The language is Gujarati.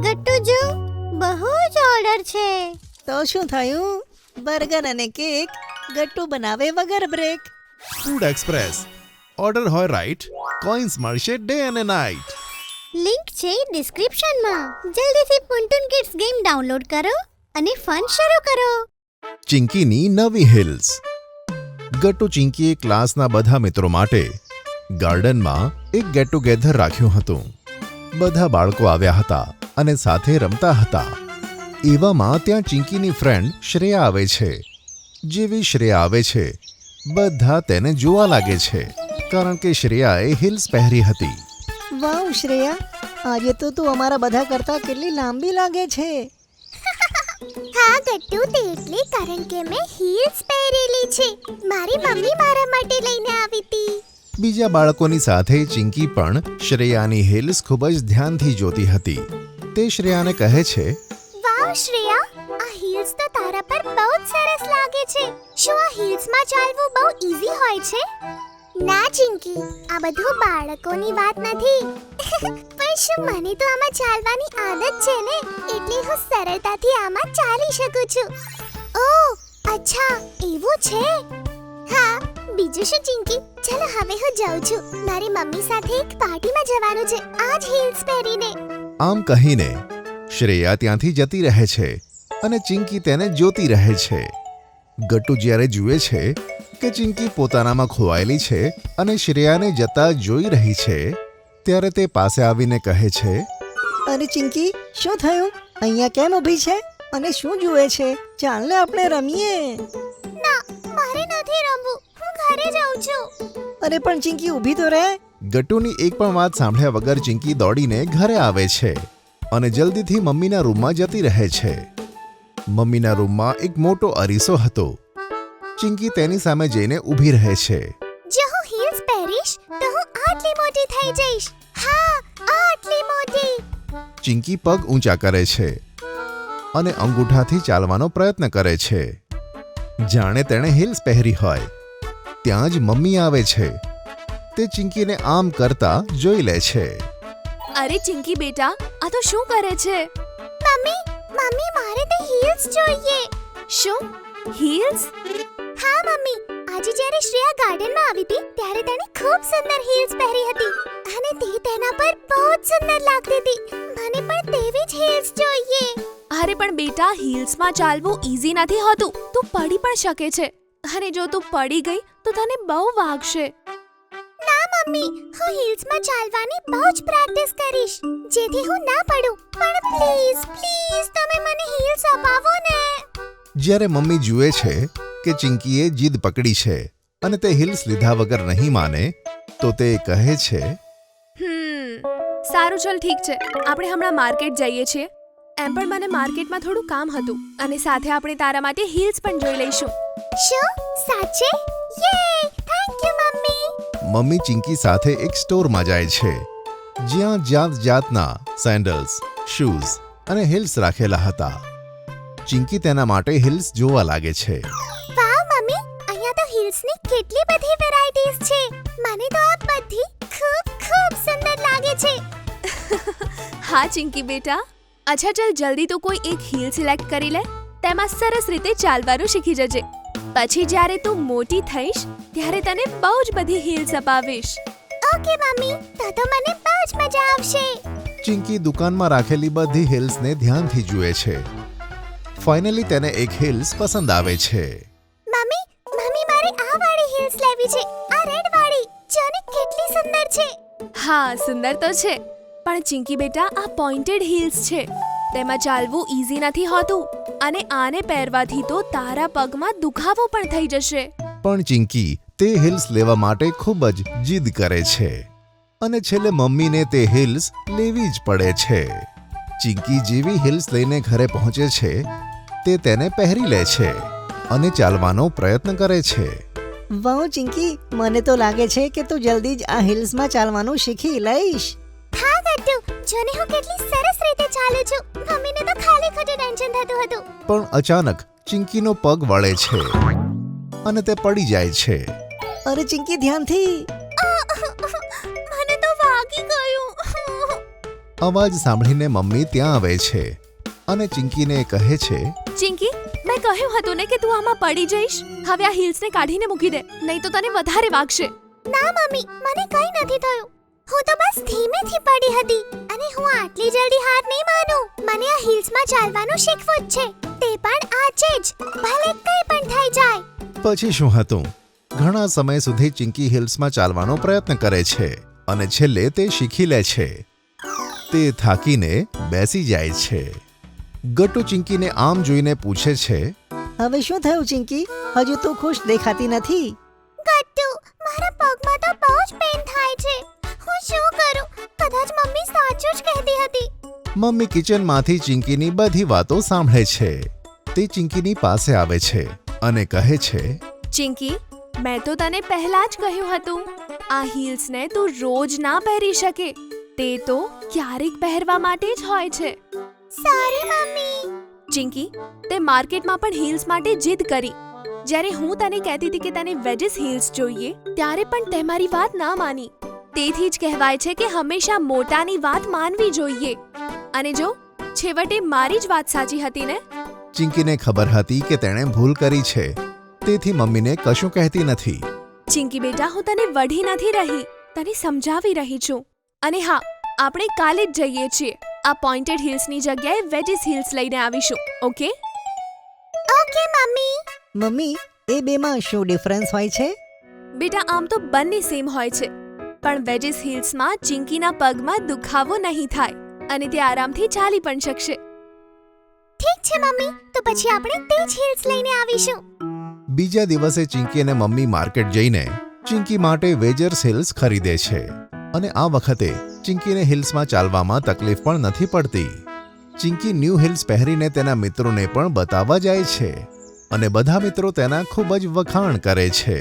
ગટ્ટુ જો બહુ જ ઓર્ડર છે. તો શું થયું? બર્ગર અને કેક ગટ્ટુ બનાવે વગર બ્રેક. Food express. ઓર્ડર હોય રાઈટ, કોઈન્સ મળશે ડે અને નાઈટ. લિંક છે ડિસ્ક્રિપ્શનમાં. જલ્દીથી પુન્ટુન કિડ્સ ગેમ ડાઉનલોડ કરો અને ફન શરૂ કરો. ચિંકીની નવી હિલ્સ. ગટ્ટુ ચિંકીએ ક્લાસના બધા મિત્રો માટે ગાર્ડનમાં એક ગેટ ટુગેધર રાખ્યું હતું. બધા બાળકો આવ્યા હતા અને સાથે રમતા હતા. એવામાં ત્યાં ચિંકીની ફ્રેન્ડ શ્રેયા આવે છે. જેવી શ્રેયા આવે છે, બધા તેને જોવા લાગે છે, કારણ કે શ્રેયાએ હિલ્સ પહેરી હતી. વાવ શ્રેયા, આજે તો તું અમારા બધા કરતા કેટલી લાંબી લાગે છે. હા ગટ્ટુ, તે એટલે કારણ કે મેં હીલ્સ પહેરેલી છે. મારી મમ્મી મારા માટે લઈને આવી હતી. બીજા બાળકોની સાથે ચિંકી પણ શ્રેયાની હિલ્સ ખૂબ જ ધ્યાનથી જોતી હતી. તે શ્રેયાને કહે છે, વાવ શ્રેયા, આ હીલ્સ તો તારા પર બહુ જ સરસ લાગે છે. શું આ હીલ્સમાં ચાલવું બહુ ઈઝી હોય છે? ના ચિંકી, આ બધું બાળકોની વાત નથી. પણ શું મને તો આમાં ચાલવાની આદત છે ને, એટલે હું સરળતાથી આમાં ચાલી શકું છું. ઓહ, અચ્છા એવું છે. હા, બીજું શું ચિંકી, ચાલો હવે હું જાઉં છું. મારી મમ્મી સાથે એક પાર્ટીમાં જવાનું છે આ જ હીલ્સ પહેરીને. આમ કહીને શ્રેયા ત્યાંથી જતી રહે છે અને ચિંકી તેને જોતી રહે છે. ગટ્ટુ જ્યારે જુએ છે કે ચિંકી પોતાનામાં ખોવાયેલી છે અને શ્રેયાને જતા જોઈ રહી છે, ત્યારે તે પાસે આવીને કહે છે, અરે ચિંકી, શું થયું? અહીંયા કેમ ઊભી છે અને શું જુએ છે? ચાલ ને આપણે રમીએ. ના, મારે નથી રમવું, હું ઘરે જાઉં છું. અરે પણ ચિંકી, ઊભી તો રહે. ગટ્ટુની એક પણ વાત સાંભળ્યા વગર ચિંકી દોડીને ઘરે આવે છે અને જલ્દીથી મમ્મીના રૂમમાં જતી રહે છે. મમ્મીના રૂમમાં એક મોટો અરીસો હતો. ચિંકી તેની સામે જઈને ઊભી રહે છે. જો હું હીલ્સ પહેરીશ તો હું આટલી મોટી થઈ જઈશ. હા, આટલી મોટી. ચિંકી પગ ઊંચા કરે છે અને અંગૂઠાથી ચાલવાનો પ્રયત્ન કરે છે, જાણે તેણે હિલ્સ પહેરી હોય. ત્યાં જ મમ્મી આવે છે. તે ચિંકીને આમ કરતા જોઈ લે છે. અરે ચિંકી બેટા, આ તો શું કરે છે? મમ્મી, મમ્મી મારે તે હીલ્સ જોઈએ. શું હીલ્સ? હા મમ્મી, આજે જ્યારે શ્રેયા ગાર્ડનમાં આવી હતી ત્યારે તેણે ખૂબ સુંદર હીલ્સ પહેરી હતી અને તે તેના પર બહુ જ સુંદર લાગતી હતી. મને પણ તેવી જ હીલ્સ જોઈએ. અરે પણ બેટા, હીલ્સમાં ચાલવું ઈઝી નથી હોતું. તું પડી પણ શકે છે અને જો તું પડી ગઈ તો તને બહુ વાગશે. ના મમ્મી, હું હીલ્સમાં ચાલવાની બહુ જ પ્રેક્ટિસ કરીશ જેથી હું ના પડું. પણ પ્લીઝ પ્લીઝ તમે મને હીલ્સ અપાવો ને. જ્યારે મમ્મી જુએ છે કે ચિંકીએ જીદ પકડી છે અને તે હિલ્સ લીધા વગર નહીં માને, તો તે કહે છે, સારું, ચલ ઠીક છે, આપણે હમણાં માર્કેટ જઈએ છીએ. એમ પણ મને માર્કેટમાં થોડું કામ હતું અને સાથે આપણે તારા માટે હિલ્સ પણ જોઈ લઈશું. શું સાચે? યે, thank you mummy. Mummy Chinki સાથે એક સ્ટોરમાં જાય છે જ્યાં જાત જાતના સેન્ડલ્સ, શૂઝ અને હિલ્સ રાખેલા હતા. ચિંકી તેના માટે હિલ્સ જોવા લાગે છે. વાવ મમ્મી, અહીંયા તો હિલ્સની કેટલી બધી વેરાયટીઝ છે. મને તો આ બધી ખૂબ ખૂબ સુંદર લાગે છે. હા ચિંકી બેટા, અચ્છા ચલ જલ્દી તું કોઈ એક હીલ સિલેક્ટ કરી લે. તેમાં સરસ રીતે ચાલવાનું શીખી જજે. પછી જ્યારે તું મોટી થઈશ ત્યારે તને બહુ જ બધી હીલ્સ અપાવીશ. ઓકે મમ્મી, તો મને બહુ જ મજા આવશે. ચિંકી દુકાનમાં રાખેલી બધી હિલ્સને ધ્યાનથી જુએ છે. ફાઇનલી તેને એક હિલ્સ પસંદ આવે છે. મમ્મી, મમ્મી મારે આ વાળી હીલ્સ લેવી છે. આ રેડ વાળી, જોને કેટલી સુંદર છે. હા, સુંદર તો છે, પણ ચિંકી બેટા, આ પોઇન્ટેડ હિલ્સ છે. તેમાં ચાલવું ઈઝી નથી હોતું અને આને પહેરવાથી તો તારા પગમાં દુખાવો પણ થઈ જશે. પણ ચિંકી તે હિલ્સ લેવા માટે ખૂબ જ જીદ કરે છે અને છેલ્લે મમ્મીને તે હિલ્સ લેવી જ પડે છે. ચિંકી જેવી હિલ્સ લઈને ઘરે પહોંચે છે, તે તેને પહેરી લે છે અને ચાલવાનો પ્રયત્ન કરે છે. વાહ ચિંકી, મને તો લાગે છે કે તું જલ્દી જ આ હિલ્સમાં ચાલવાનું શીખી લઈશ. હા ગટ્ટુ, જોને હું કેટલી સરસ રીતે ચાલું છું. મમ્મીને તો ખાલી ખોટું ટેન્શન થતું હતું. પણ અચાનક ચિંકીનો પગ વળે છે અને તે પડી જાય છે અરે ચિંકી ધ્યાનથી. મને તો વાગી ગયું. અવાજ સાંભળીને મમ્મી ત્યાં આવે છે અને ચિંકીને કહે છે, ચિંકી, મેં કહ્યું હતું ને કે તું આમાં પડી જઈશ. હવે આ હીલ્સને કાઢીને મૂકી દે, નહીં તો તને વધારે વાગશે. ના મમ્મી, મને કંઈ નથી થયું. હું તો બસ ધીમેથી પડી હતી અને હું આટલી જલ્દી હાર નહીં માનું. મને આ હિલ્સમાં ચાલવાનું શીખવું જ છે, તે પણ આજે જ, ભલે કંઈ પણ થઈ જાય. પછી શું હતું? ઘણા સમય સુધી ચિંકી હિલ્સમાં ચાલવાનો પ્રયત્ન કરે છે અને છેલ્લે તે શીખી લે છે. તે થાકીને બેસી જાય છે. ગટ્ટુ ચિંકીને આમ જોઈને પૂછે છે, હવે શું થયું ચિંકી? હજુ તું ખુશ દેખાતી નથી. ગટ્ટુ, મારા પગમાં તો બહુ જ પેન થાય છે. હું શું કરું? કદાચ મમ્મી સાચું જ કહેતી હતી. મમ્મી કિચનમાંથી ચિંકીની બધી વાતો સાંભળે છે. તે ચિંકીની પાસે આવે છે અને કહે છે, ચિંકી, મેં તો તને પહેલા જ કહ્યું હતું, આ હીલ્સને તું રોજ ના પહેરી શકે. તે તો ક્યારેક પહેરવા માટે જ હોય છે. Sorry mummy. ચિંકી, તે માર્કેટમાં પણ હીલ્સ માટે જીદ કરી. જ્યારે હું તને કહેતી હતી કે તને વેજીસ હીલ્સ જોઈએ, ત્યારે પણ તે મારી વાત ના માની. તેથી જ કહેવાય છે કે હંમેશા મોટાની વાત માનવી જોઈએ. અને જો, છેવટે મારી જ વાત સાચી હતી ને? ચિંકીને ખબર હતી કે તેણે ભૂલ કરી છે, તેથી મમ્મીને કશું કહેતી નથી. ચિંકી બેટા, હું તને વઢી નથી રહી, તને સમજાવી રહી છું. અને હા, આપણે કાલે જ જઈએ છીએ. આ પોઇન્ટેડ હીલ્સની જગ્યાએ વેજીસ હીલ્સ લઈને આવીશું. ઓકે? Okay mummy. મમ્મી, એ બેમાં શું ડિફરન્સ હોય છે? બેટા, આમ તો બંને સેમ હોય છે, પણ વેજીસ હીલ્સમાં ચિંકીના પગમાં દુખાવો નહીં થાય અને તે આરામથી ચાલી પણ શકશે. ઠીક છે મમ્મી, તો પછી આપણે તે જ હિલ્સ લઈને આવીશું. બીજા દિવસે ચિંકી અને મમ્મી માર્કેટ જઈને ચિંકી માટે વેજર્સ હિલ્સ ખરીદે છે અને આ વખતે ચિંકીને હિલ્સમાં ચાલવામાં તકલીફ પણ નથી પડતી. ચિંકી ન્યૂ હિલ્સ પહેરીને તેના મિત્રોને પણ બતાવવા જાય છે અને બધા મિત્રો તેના ખૂબ જ વખાણ કરે છે.